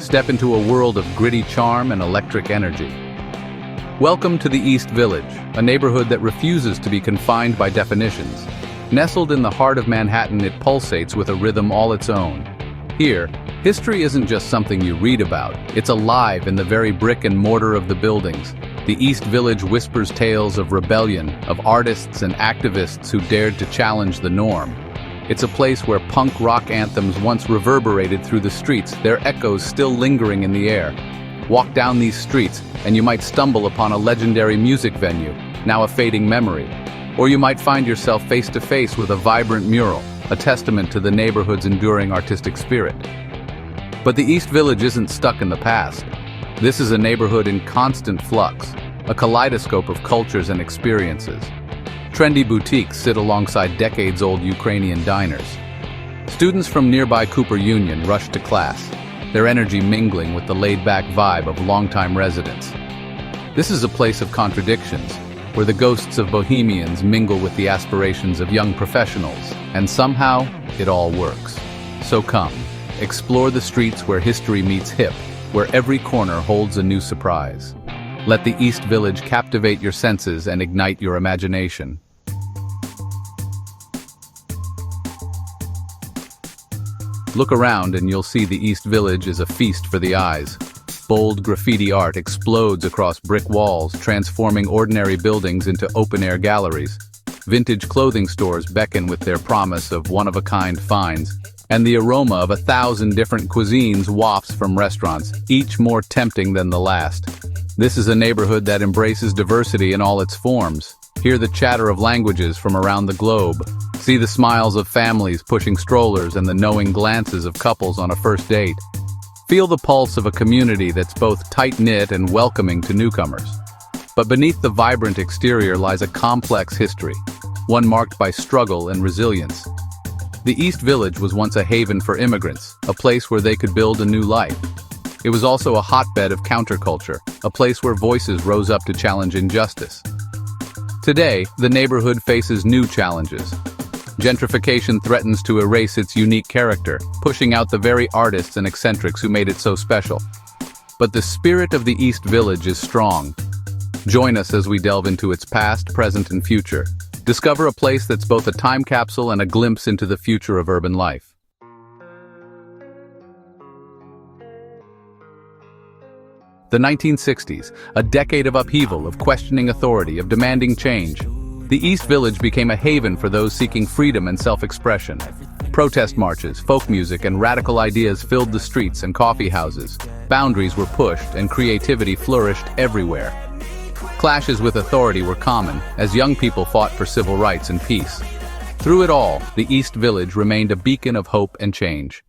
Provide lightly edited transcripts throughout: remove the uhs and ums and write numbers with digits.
step into a world of gritty charm and electric energy. Welcome to the East Village, a neighborhood that refuses to be confined by definitions. Nestled in the heart of Manhattan, it pulsates with a rhythm all its own. Here, history isn't just something you read about, it's alive in the very brick and mortar of the buildings. The East Village whispers tales of rebellion, of artists and activists who dared to challenge the norm. It's a place where punk rock anthems once reverberated through the streets, their echoes still lingering in the air. Walk down these streets, and you might stumble upon a legendary music venue, now a fading memory. Or you might find yourself face to face with a vibrant mural, a testament to the neighborhood's enduring artistic spirit. But the East Village isn't stuck in the past. This is a neighborhood in constant flux, a kaleidoscope of cultures and experiences. Trendy boutiques sit alongside decades-old Ukrainian diners. Students from nearby Cooper Union rush to class, their energy mingling with the laid-back vibe of longtime residents. This is a place of contradictions, where the ghosts of bohemians mingle with the aspirations of young professionals, and somehow, it all works. So come, explore the streets where history meets hip, where every corner holds a new surprise. Let the East Village captivate your senses and ignite your imagination. Look around and you'll see the East Village is a feast for the eyes. Bold graffiti art explodes across brick walls, transforming ordinary buildings into open-air galleries. Vintage clothing stores beckon with their promise of one-of-a-kind finds, and the aroma of 1,000 different cuisines wafts from restaurants, each more tempting than the last. This is a neighborhood that embraces diversity in all its forms. Hear the chatter of languages from around the globe. See the smiles of families pushing strollers and the knowing glances of couples on a first date. Feel the pulse of a community that's both tight-knit and welcoming to newcomers. But beneath the vibrant exterior lies a complex history, one marked by struggle and resilience. The East Village was once a haven for immigrants, a place where they could build a new life. It was also a hotbed of counterculture, a place where voices rose up to challenge injustice. Today, the neighborhood faces new challenges. Gentrification threatens to erase its unique character, pushing out the very artists and eccentrics who made it so special. But the spirit of the East Village is strong. Join us as we delve into its past, present, and future. Discover a place that's both a time capsule and a glimpse into the future of urban life. The 1960s, a decade of upheaval, of questioning authority, of demanding change. The East Village became a haven for those seeking freedom and self-expression. Protest marches, folk music, and radical ideas filled the streets and coffee houses. Boundaries were pushed and creativity flourished everywhere. Clashes with authority were common, as young people fought for civil rights and peace. Through it all, the East Village remained a beacon of hope and change.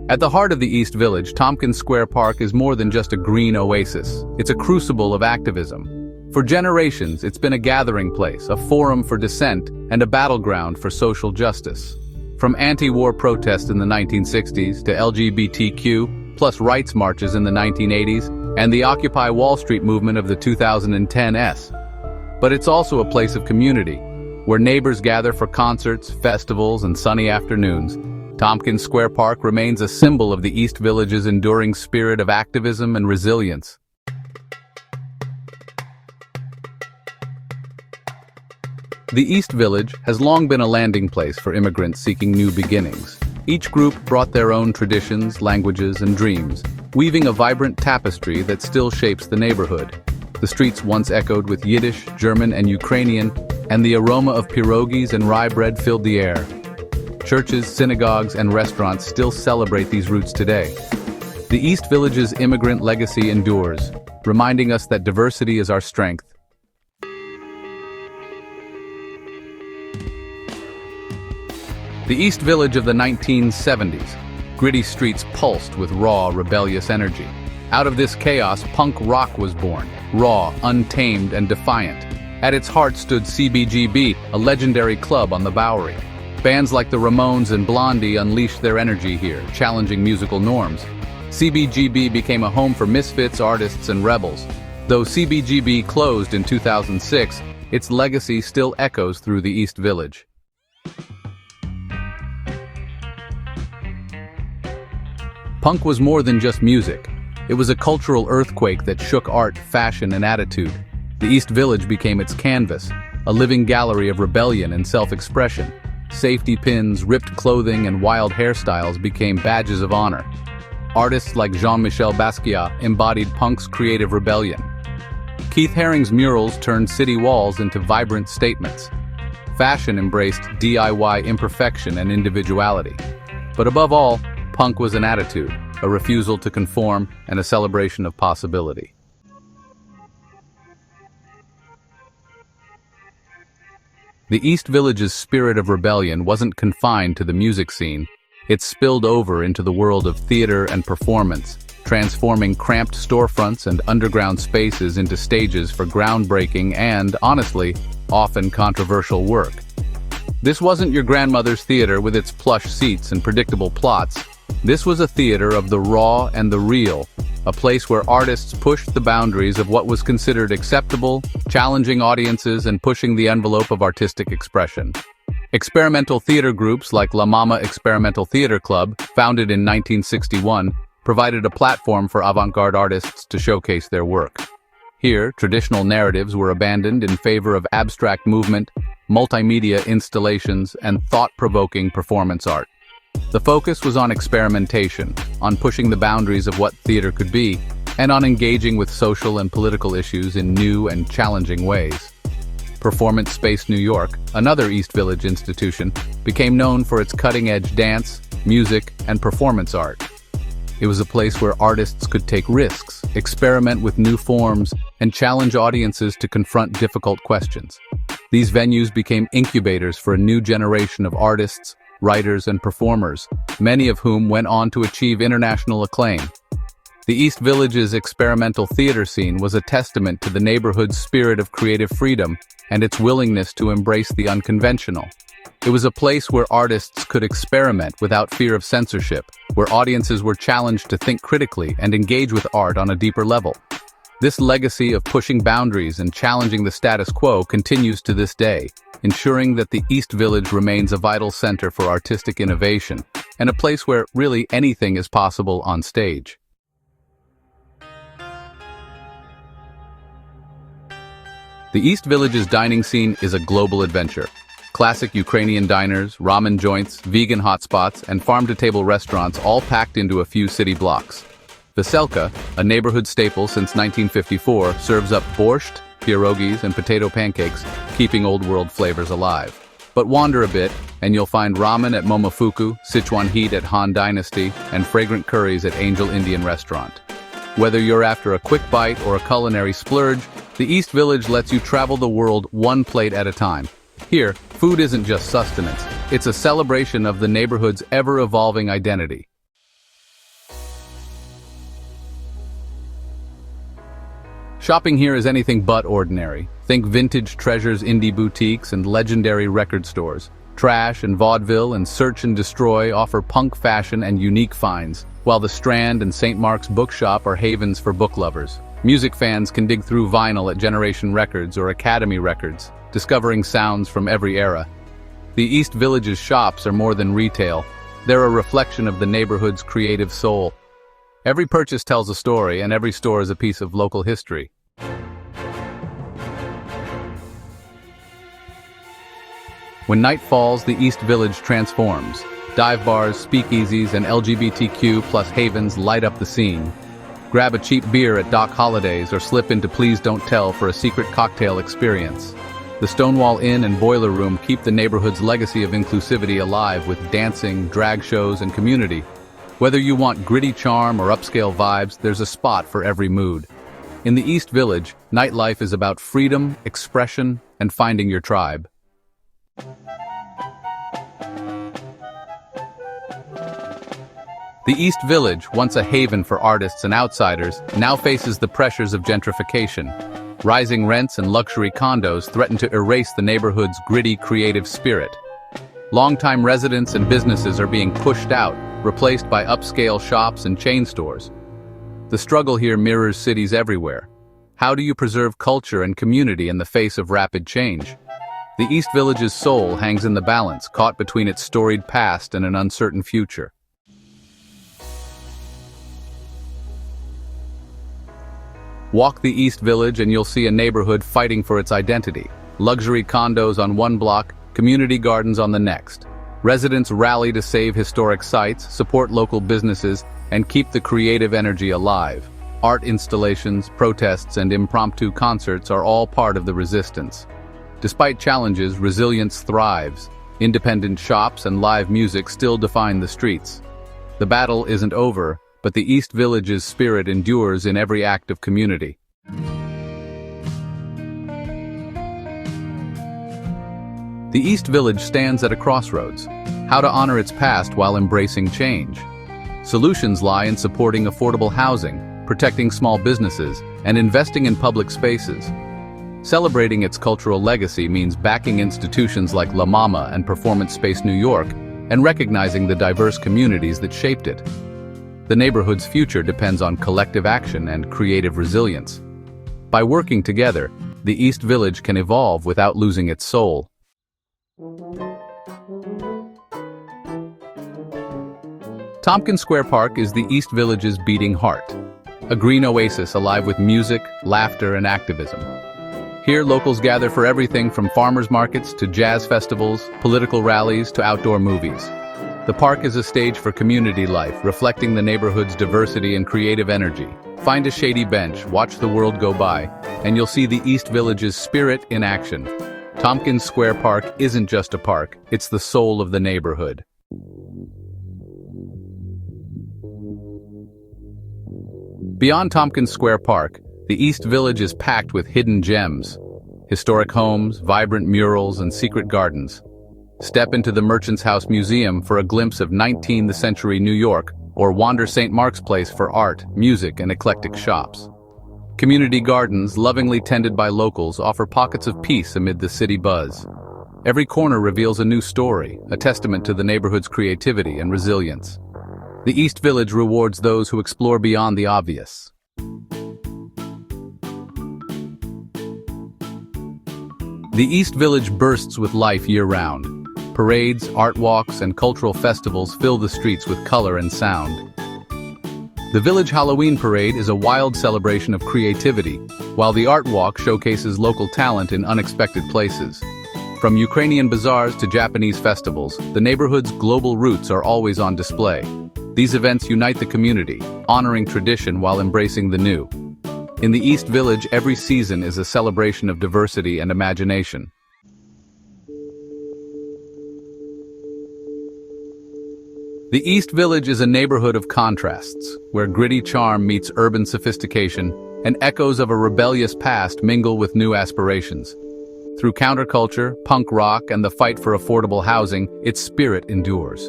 At the heart of the East Village, Tompkins Square Park is more than just a green oasis. It's a crucible of activism. For generations, it's been a gathering place, a forum for dissent, and a battleground for social justice. From anti-war protests in the 1960s to LGBTQ, plus rights marches in the 1980s, and the Occupy Wall Street movement of the 2010s. But it's also a place of community, where neighbors gather for concerts, festivals, and sunny afternoons. Tompkins Square Park remains a symbol of the East Village's enduring spirit of activism and resilience. The East Village has long been a landing place for immigrants seeking new beginnings. Each group brought their own traditions, languages, and dreams, weaving a vibrant tapestry that still shapes the neighborhood. The streets once echoed with Yiddish, German, and Ukrainian, and the aroma of pierogis and rye bread filled the air. Churches, synagogues, and restaurants still celebrate these roots today. The East Village's immigrant legacy endures, reminding us that diversity is our strength. The East Village of the 1970s. Gritty streets pulsed with raw, rebellious energy. Out of this chaos, punk rock was born, raw, untamed, and defiant. At its heart stood CBGB, a legendary club on the Bowery. Bands like the Ramones and Blondie unleashed their energy here, challenging musical norms. CBGB became a home for misfits, artists, and rebels. Though CBGB closed in 2006, its legacy still echoes through the East Village. Punk was more than just music. It was a cultural earthquake that shook art, fashion, and attitude. The East Village became its canvas, a living gallery of rebellion and self-expression. Safety pins, ripped clothing, and wild hairstyles became badges of honor. Artists like Jean-Michel Basquiat embodied punk's creative rebellion. Keith Haring's murals turned city walls into vibrant statements. Fashion embraced DIY imperfection and individuality. But above all, punk was an attitude, a refusal to conform, and a celebration of possibility. The East Village's spirit of rebellion wasn't confined to the music scene. It spilled over into the world of theater and performance, transforming cramped storefronts and underground spaces into stages for groundbreaking and, honestly, often controversial work. This wasn't your grandmother's theater with its plush seats and predictable plots. This was a theater of the raw and the real, a place where artists pushed the boundaries of what was considered acceptable, challenging audiences and pushing the envelope of artistic expression. Experimental theater groups like La Mama Experimental Theater Club, founded in 1961, provided a platform for avant-garde artists to showcase their work. Here, traditional narratives were abandoned in favor of abstract movement, multimedia installations, and thought-provoking performance art. The focus was on experimentation, on pushing the boundaries of what theater could be, and on engaging with social and political issues in new and challenging ways. Performance Space New York, another East Village institution, became known for its cutting-edge dance, music, and performance art. It was a place where artists could take risks, experiment with new forms, and challenge audiences to confront difficult questions. These venues became incubators for a new generation of artists, writers, and performers, many of whom went on to achieve international acclaim. The East Village's experimental theater scene was a testament to the neighborhood's spirit of creative freedom and its willingness to embrace the unconventional. It was a place where artists could experiment without fear of censorship, where audiences were challenged to think critically and engage with art on a deeper level. This legacy of pushing boundaries and challenging the status quo continues to this day, ensuring that the East Village remains a vital center for artistic innovation and a place where really anything is possible on stage. The East Village's dining scene is a global adventure. Classic Ukrainian diners, ramen joints, vegan hotspots, and farm-to-table restaurants all packed into a few city blocks. Veselka, a neighborhood staple since 1954, serves up borscht, pierogis, and potato pancakes, keeping old-world flavors alive. But wander a bit, and you'll find ramen at Momofuku, Sichuan heat at Han Dynasty, and fragrant curries at Angel Indian Restaurant. Whether you're after a quick bite or a culinary splurge, the East Village lets you travel the world one plate at a time. Here, food isn't just sustenance, it's a celebration of the neighborhood's ever-evolving identity. Shopping here is anything but ordinary. Think vintage treasures, indie boutiques, and legendary record stores. Trash and vaudeville and search and destroy offer punk fashion and unique finds, while the Strand and St. Mark's Bookshop are havens for book lovers. Music fans can dig through vinyl at Generation Records or Academy Records, discovering sounds from every era. The East Village's shops are more than retail. They're a reflection of the neighborhood's creative soul. Every purchase tells a story, and every store is a piece of local history. When night falls, the East Village transforms. Dive bars, speakeasies, and LGBTQ plus havens light up the scene. Grab a cheap beer at Doc Holidays or slip into Please Don't Tell for a secret cocktail experience. The Stonewall Inn and Boiler Room keep the neighborhood's legacy of inclusivity alive with dancing, drag shows, and community. Whether you want gritty charm or upscale vibes, there's a spot for every mood. In the East Village, nightlife is about freedom, expression, and finding your tribe. The East Village, once a haven for artists and outsiders, now faces the pressures of gentrification. Rising rents and luxury condos threaten to erase the neighborhood's gritty, creative spirit. Longtime residents and businesses are being pushed out, replaced by upscale shops and chain stores. The struggle here mirrors cities everywhere. How do you preserve culture and community in the face of rapid change? The East Village's soul hangs in the balance, caught between its storied past and an uncertain future. Walk the East Village and you'll see a neighborhood fighting for its identity. Luxury condos on one block, community gardens on the next. Residents rally to save historic sites, support local businesses, and keep the creative energy alive. Art installations, protests, and impromptu concerts are all part of the resistance. Despite challenges, resilience thrives. Independent shops and live music still define the streets. The battle isn't over, but the East Village's spirit endures in every act of community. The East Village stands at a crossroads. How to honor its past while embracing change. Solutions lie in supporting affordable housing, protecting small businesses, and investing in public spaces. Celebrating its cultural legacy means backing institutions like La Mama and Performance Space New York, and recognizing the diverse communities that shaped it. The neighborhood's future depends on collective action and creative resilience. By working together, the East Village can evolve without losing its soul. Tompkins Square Park is the East Village's beating heart. A green oasis alive with music, laughter, and activism. Here, locals gather for everything from farmers markets to jazz festivals, political rallies to outdoor movies. The park is a stage for community life, reflecting the neighborhood's diversity and creative energy. Find a shady bench, watch the world go by, and you'll see the East Village's spirit in action. Tompkins Square Park isn't just a park, it's the soul of the neighborhood. Beyond Tompkins Square Park, the East Village is packed with hidden gems. Historic homes, vibrant murals, and secret gardens. Step into the Merchant's House Museum for a glimpse of 19th century New York, or wander St. Mark's Place for art, music, and eclectic shops. Community gardens, lovingly tended by locals, offer pockets of peace amid the city buzz. Every corner reveals a new story, a testament to the neighborhood's creativity and resilience. The East Village rewards those who explore beyond the obvious. The East Village bursts with life year-round. Parades, art walks, and cultural festivals fill the streets with color and sound. The Village Halloween Parade is a wild celebration of creativity, while the Art Walk showcases local talent in unexpected places. From Ukrainian bazaars to Japanese festivals, the neighborhood's global roots are always on display. These events unite the community, honoring tradition while embracing the new. In the East Village, every season is a celebration of diversity and imagination. The East Village is a neighborhood of contrasts, where gritty charm meets urban sophistication, and echoes of a rebellious past mingle with new aspirations. Through counterculture, punk rock, and the fight for affordable housing, its spirit endures.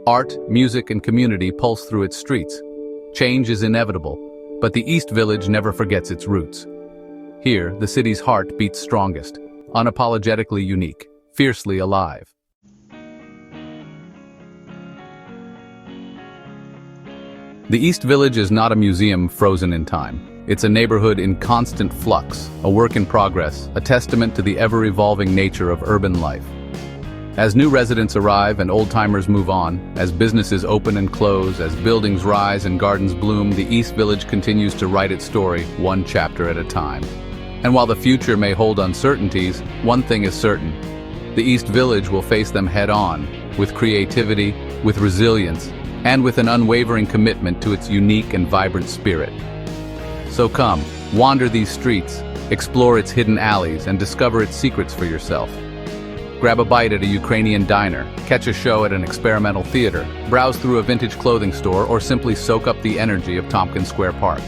Art, music, and community pulse through its streets. Change is inevitable, but the East Village never forgets its roots. Here, the city's heart beats strongest, unapologetically unique, fiercely alive. The East Village is not a museum frozen in time. It's a neighborhood in constant flux, a work in progress, a testament to the ever-evolving nature of urban life. As new residents arrive and old-timers move on, as businesses open and close, as buildings rise and gardens bloom, the East Village continues to write its story, one chapter at a time. And while the future may hold uncertainties, one thing is certain. The East Village will face them head-on, with creativity, with resilience, and with an unwavering commitment to its unique and vibrant spirit. So come, wander these streets, explore its hidden alleys, and discover its secrets for yourself. Grab a bite at a Ukrainian diner, catch a show at an experimental theater, browse through a vintage clothing store, or simply soak up the energy of Tompkins Square Park.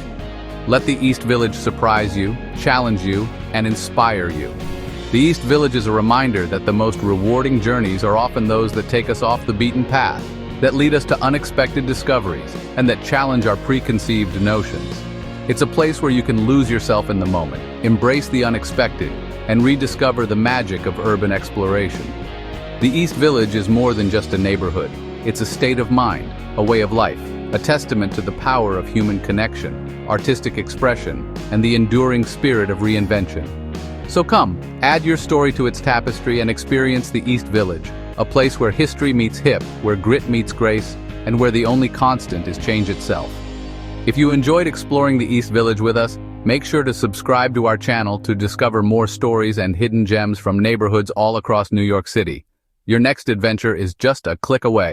Let the East Village surprise you, challenge you, and inspire you. The East Village is a reminder that the most rewarding journeys are often those that take us off the beaten path, that lead us to unexpected discoveries, and that challenge our preconceived notions. It's a place where you can lose yourself in the moment, embrace the unexpected, and rediscover the magic of urban exploration. The East Village is more than just a neighborhood. It's a state of mind, a way of life, a testament to the power of human connection, artistic expression, and the enduring spirit of reinvention. So come, add your story to its tapestry and experience the East Village, a place where history meets hip, where grit meets grace, and where the only constant is change itself. If you enjoyed exploring the East Village with us, Make sure to subscribe to our channel to discover more stories and hidden gems from neighborhoods all across New York City. Your next adventure is just a click away.